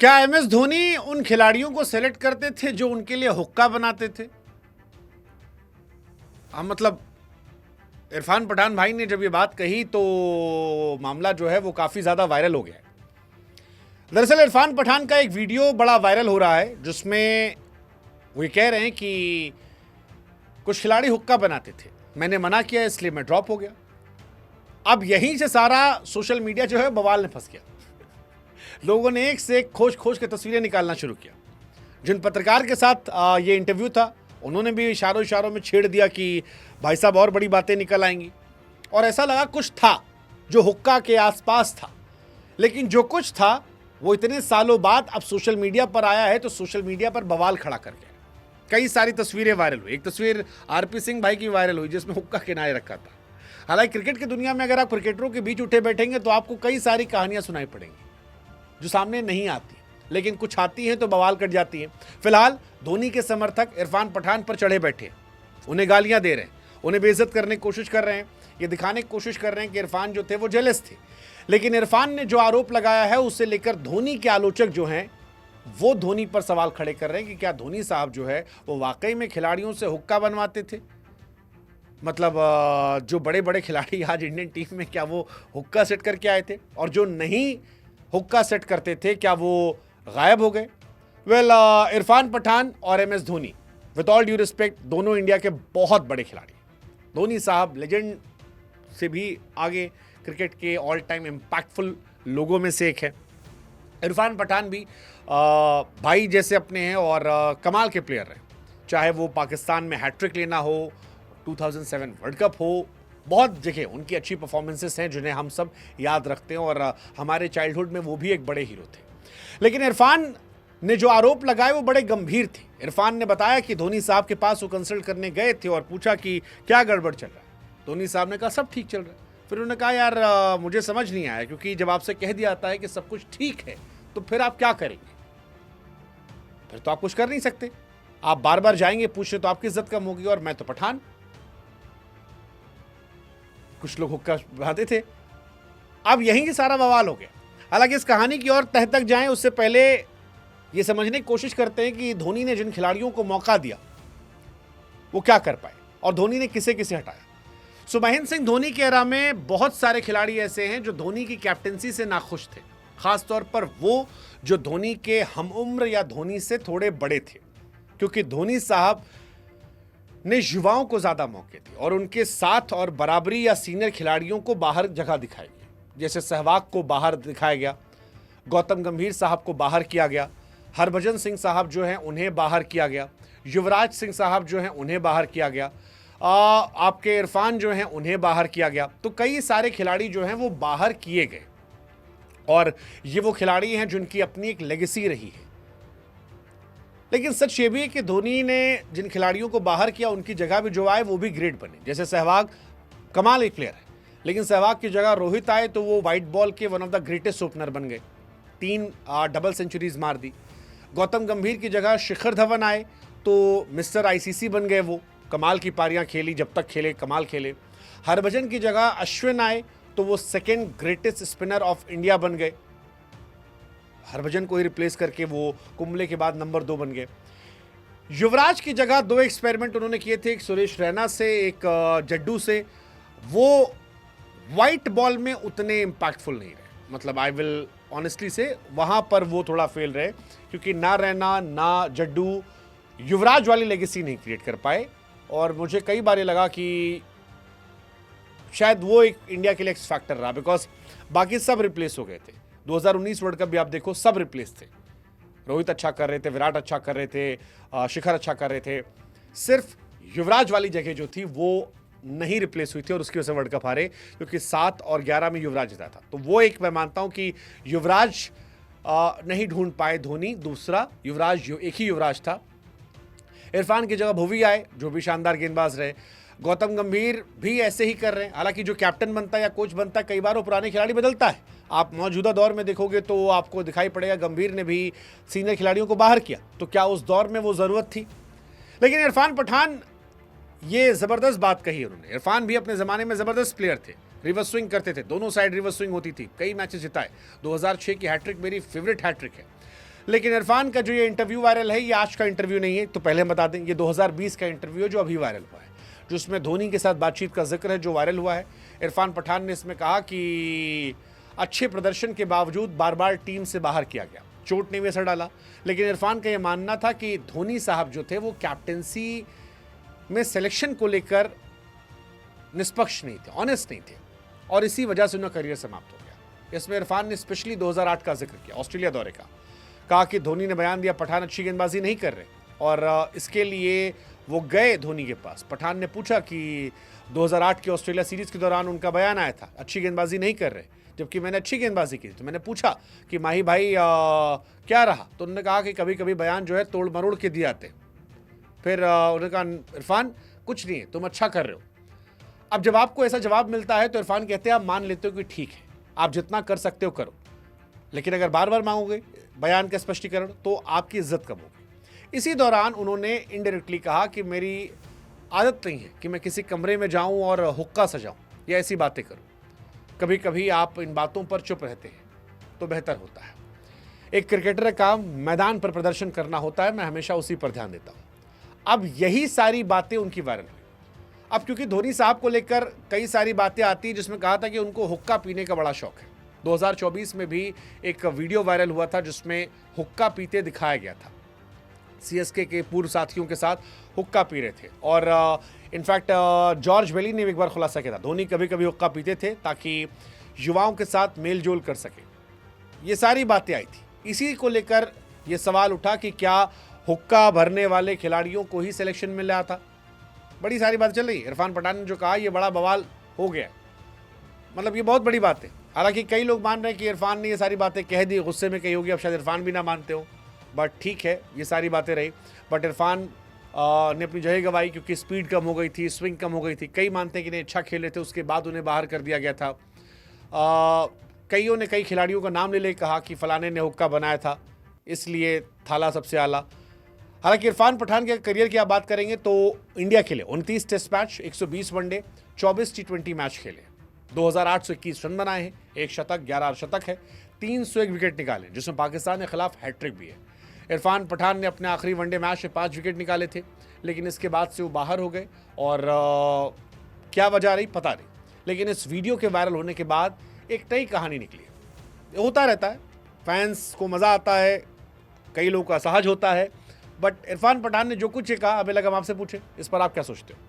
क्या एमएस धोनी उन खिलाड़ियों को सेलेक्ट करते थे जो उनके लिए हुक्का बनाते थे? मतलब इरफान पठान भाई ने जब ये बात कही तो मामला जो है वो काफी ज्यादा वायरल हो गया है। दरअसल इरफान पठान का एक वीडियो बड़ा वायरल हो रहा है जिसमें वो कह रहे हैं कि कुछ खिलाड़ी हुक्का बनाते थे, मैंने मना किया इसलिए मैं ड्रॉप हो गया। अब यहीं से सारा सोशल मीडिया जो है बवाल में फंस गया। लोगों ने एक से एक खोज खोज के तस्वीरें निकालना शुरू किया। जिन पत्रकार के साथ ये इंटरव्यू था उन्होंने भी इशारों इशारों में छेड़ दिया कि भाई साहब और बड़ी बातें निकल आएंगी, और ऐसा लगा कुछ था जो हुक्का के आसपास था। लेकिन जो कुछ था वो इतने सालों बाद अब सोशल मीडिया पर आया है तो सोशल मीडिया पर बवाल खड़ा कर गया। कई सारी तस्वीरें वायरल हुई। एक तस्वीर आरपी सिंह भाई की वायरल हुई जिसमें हुक्का किनारे रखा था। हालांकि क्रिकेट की दुनिया में अगर आप क्रिकेटरों के बीच उठे बैठेंगे तो आपको कई सारी कहानियां सुनाई पड़ेंगी जो सामने नहीं आती, लेकिन कुछ आती हैं तो बवाल कट जाती हैं। फिलहाल धोनी के समर्थक इरफान पठान पर चढ़े बैठे हैं, उन्हें गालियां दे रहे हैं, उन्हें बेइज्जत करने की कोशिश कर रहे हैं, ये दिखाने की कोशिश कर रहे हैं कि इरफान जो थे वो जेलस थे। लेकिन इरफान ने जो आरोप लगाया है उससे लेकर धोनी के आलोचक जो हैं वो धोनी पर सवाल खड़े कर रहे हैं कि क्या धोनी साहब जो है वो वाकई में खिलाड़ियों से हुक्का बनवाते थे। मतलब जो बड़े बड़े खिलाड़ी आज इंडियन टीम में क्या वो हुक्का सेट करके आए थे, और जो नहीं हुक्का सेट करते थे क्या वो गायब हो गए? वेल, इरफान पठान और MS Dhoni, with all due respect, दोनों इंडिया के बहुत बड़े खिलाड़ी। धोनी साहब लेजेंड से भी आगे क्रिकेट के ऑल टाइम इम्पैक्टफुल लोगों में से एक है। इरफान पठान भी भाई जैसे अपने हैं और कमाल के प्लेयर हैं। चाहे वो पाकिस्तान में हैट्रिक लेना हो, 2007 वर्ल्ड कप हो, बहुत जगह उनकी अच्छी परफॉर्मेंसेस हैं जिन्हें हम सब याद रखते हैं, और हमारे चाइल्डहुड में वो भी एक बड़े हीरो थे। लेकिन इरफान ने जो आरोप लगाए वो बड़े गंभीर थे। इरफान ने बताया कि धोनी साहब के पास वो कंसल्ट करने गए थे और पूछा कि क्या गड़बड़ चल रहा है। धोनी साहब ने कहा सब ठीक चल रहा है। फिर उन्होंने कहा यार मुझे समझ नहीं आया, क्योंकि जब आपसे कह दिया जाता है कि सब कुछ ठीक है तो फिर आप क्या करेंगे? फिर तो आप कुछ कर नहीं सकते। आप बार बार जाएंगे पूछने तो आपकी इज्जत कम होगी, और मैं तो पठान। कुछ लोग हुक्का बनाते थे। अब यहीं से सारा बवाल हो गया। हालांकि इस कहानी की ओर तह तक जाएं उससे पहले ये समझने की कोशिश करते हैं कि धोनी ने जिन खिलाड़ियों को मौका दिया वो क्या कर पाए और धोनी ने किसे किसे हटाया। सो महेंद्र सिंह धोनी के एरा में बहुत सारे खिलाड़ी ऐसे हैं जो धोनी की कैप्टनसी से नाखुश थे, खासतौर पर वो जो धोनी के हम उम्र या धोनी से थोड़े बड़े थे, क्योंकि धोनी साहब ने युवाओं को ज्यादा मौके दिए और उनके साथ और बराबरी या सीनियर खिलाड़ियों को बाहर जगह दिखाई गई। जैसे सहवाग को बाहर दिखाया गया, गौतम गंभीर साहब को बाहर किया गया, हरभजन सिंह साहब जो हैं उन्हें बाहर किया गया, युवराज सिंह साहब जो हैं उन्हें बाहर किया गया, आपके इरफान जो हैं उन्हें बाहर किया गया। तो कई सारे खिलाड़ी जो हैं वो बाहर किए गए, और ये वो खिलाड़ी हैं जिनकी अपनी एक लेगेसी रही है। लेकिन सच ये भी है कि धोनी ने जिन खिलाड़ियों को बाहर किया उनकी जगह भी जो आए वो भी ग्रेट बने। जैसे सहवाग कमाल एक प्लेयर है, लेकिन सहवाग की जगह रोहित आए तो वो वाइट बॉल के one of the greatest opener बन गए, 3 डबल सेंचुरीज मार दी। गौतम गंभीर की जगह शिखर धवन आए तो मिस्टर आईसीसी बन गए, वो कमाल की पारियां खेली, जब तक खेले कमाल खेले। हरभजन की जगह अश्विन आए तो वो second greatest spinner of India बन गए, हरभजन को ही रिप्लेस करके वो कुंबले के बाद नंबर 2 बन गए। युवराज की जगह 2 एक्सपेरिमेंट उन्होंने किए थे, एक सुरेश रैना से, एक जड्डू से। वो वाइट बॉल में उतने इम्पैक्टफुल नहीं रहे, मतलब आई विल ऑनेस्टली से वहां पर वो थोड़ा फेल रहे, क्योंकि ना रैना ना जड्डू युवराज वाली लेगेसी नहीं क्रिएट कर पाए। और मुझे कई बार ये लगा कि शायद वो एक इंडिया के लिए एक्स फैक्टर रहा, बिकॉज बाकी सब रिप्लेस हो गए थे। 2019 वर्ल्ड कप भी आप देखो सब रिप्लेस थे। रोहित अच्छा कर रहे थे, विराट अच्छा कर रहे थे, शिखर अच्छा कर रहे थे, सिर्फ युवराज वाली जगह जो थी वो नहीं रिप्लेस हुई थी, और उसकी वजह से वर्ल्ड कप हारे, क्योंकि 7 और 11 में युवराज जीता था। तो वो एक मैं मानता हूं कि युवराज नहीं ढूंढ पाए धोनी, दूसरा युवराज एक ही युवराज था। इरफान की जगह भुवी आए जो भी शानदार गेंदबाज रहे। गौतम गंभीर भी ऐसे ही कर रहे हैं। हालांकि जो कैप्टन बनता है या कोच बनता है, कई बार वो पुराने खिलाड़ी बदलता है। आप मौजूदा दौर में देखोगे तो आपको दिखाई पड़ेगा गंभीर ने भी सीनियर खिलाड़ियों को बाहर किया, तो क्या उस दौर में वो ज़रूरत थी? लेकिन इरफान पठान ये ज़बरदस्त बात कही उन्होंने। इरफान भी अपने ज़माने में ज़बरदस्त प्लेयर थे, रिवर्स स्विंग करते थे, दोनों साइड रिवर्स स्विंग होती थी, कई मैचेस जिताए। 2006 की हैट्रिक मेरी फेवरेट हैट्रिक है। लेकिन इरफान का जो ये इंटरव्यू वायरल है, ये आज का इंटरव्यू नहीं है, तो पहले हम बता दें, ये 2020 का इंटरव्यू है जो अभी वायरल हुआ है, जिसमें धोनी के साथ बातचीत का जिक्र है जो वायरल हुआ है। इरफान पठान ने इसमें कहा कि अच्छे प्रदर्शन के बावजूद बार बार टीम से बाहर किया गया, चोट ने भी असर डाला। लेकिन इरफान का यह मानना था कि धोनी साहब जो थे वो कैप्टेंसी में सिलेक्शन को लेकर निष्पक्ष नहीं थे, ऑनेस्ट नहीं थे, और इसी वजह से उनका करियर समाप्त हो गया। इसमें इरफान ने स्पेशली 2008 का जिक्र किया, ऑस्ट्रेलिया दौरे का। कहा कि धोनी ने बयान दिया पठान अच्छी गेंदबाजी नहीं कर रहे, और इसके लिए वो गए धोनी के पास। पठान ने पूछा कि 2008 की ऑस्ट्रेलिया सीरीज के दौरान उनका बयान आया था अच्छी गेंदबाजी नहीं कर रहे, जबकि मैंने अच्छी गेंदबाजी की। तो मैंने पूछा कि माही भाई क्या रहा, तो उन्होंने कहा कि कभी कभी बयान जो है तोड़ मरोड़ के दिए आते। फिर उन्होंने कहा इरफान कुछ नहीं है, तुम अच्छा कर रहे हो। अब जब आपको ऐसा जवाब मिलता है तो इरफान कहते हैं आप मान लेते हो कि ठीक है, आप जितना कर सकते हो करो, लेकिन अगर बार बार मांगोगे बयान का स्पष्टीकरण तो आपकी इज्जत कम होगी। इसी दौरान उन्होंने इनडायरेक्टली कहा कि मेरी आदत नहीं है कि मैं किसी कमरे में जाऊं और हुक्का सजाऊं या ऐसी बातें करूं, कभी कभी आप इन बातों पर चुप रहते हैं तो बेहतर होता है। एक क्रिकेटर का काम मैदान पर प्रदर्शन करना होता है, मैं हमेशा उसी पर ध्यान देता हूं। अब यही सारी बातें उनकी वायरल हुई। अब क्योंकि धोनी साहब को लेकर कई सारी बातें आती हैं, जिसमें कहा था कि उनको हुक्का पीने का बड़ा शौक है। 2024 में भी एक वीडियो वायरल हुआ था जिसमें हुक्का पीते दिखाया गया था, सीएसके के पूर्व साथियों के साथ हुक्का पी रहे थे। और इनफैक्ट जॉर्ज बेली ने एक बार खुलासा किया था धोनी कभी कभी हुक्का पीते थे ताकि युवाओं के साथ मेल जोल कर सके। ये सारी बातें आई थी, इसी को लेकर यह सवाल उठा कि क्या हुक्का भरने वाले खिलाड़ियों को ही सिलेक्शन मिल रहा था। बड़ी सारी बात चल रही है। इरफान पठान ने जो कहा ये बड़ा बवाल हो गया, मतलब ये बहुत बड़ी बात है। हालांकि कई लोग मान रहे हैं कि इरफान ने ये सारी बातें कह दी, गुस्से में कही होगी, अब शायद इरफान भी ना मानते हो, बट ठीक है, ये सारी बातें रही। बट इरफान ने अपनी जगह गंवाई क्योंकि स्पीड कम हो गई थी, स्विंग कम हो गई थी। कई मानते हैं कि नहीं अच्छा खेले थे, उसके बाद उन्हें बाहर कर दिया गया था। कईयों ने कई खिलाड़ियों का नाम ले ले कहा कि फलाने ने हुक्का बनाया था इसलिए थाला सबसे आला। हालांकि इरफान पठान के करियर की आप बात करेंगे तो इंडिया खेले 29 टेस्ट मैच, 120 वनडे, 24 टी20 मैच खेले, 2821 रन बनाए हैं, 1 शतक, 11 अर्धशतक है, 301 विकेट निकाले, जिसमें पाकिस्तान के खिलाफ हैट्रिक भी है। इरफान पठान ने अपने आखिरी वनडे मैच में 5 विकेट निकाले थे, लेकिन इसके बाद से वो बाहर हो गए, और क्या वजह रही पता नहीं। लेकिन इस वीडियो के वायरल होने के बाद एक नई कहानी निकली है। होता रहता है, फैंस को मज़ा आता है, कई लोगों का असहज होता है, बट इरफान पठान ने जो कुछ कहा, हमें लगा हम आपसे पूछे, इस पर आप क्या सोचते हो?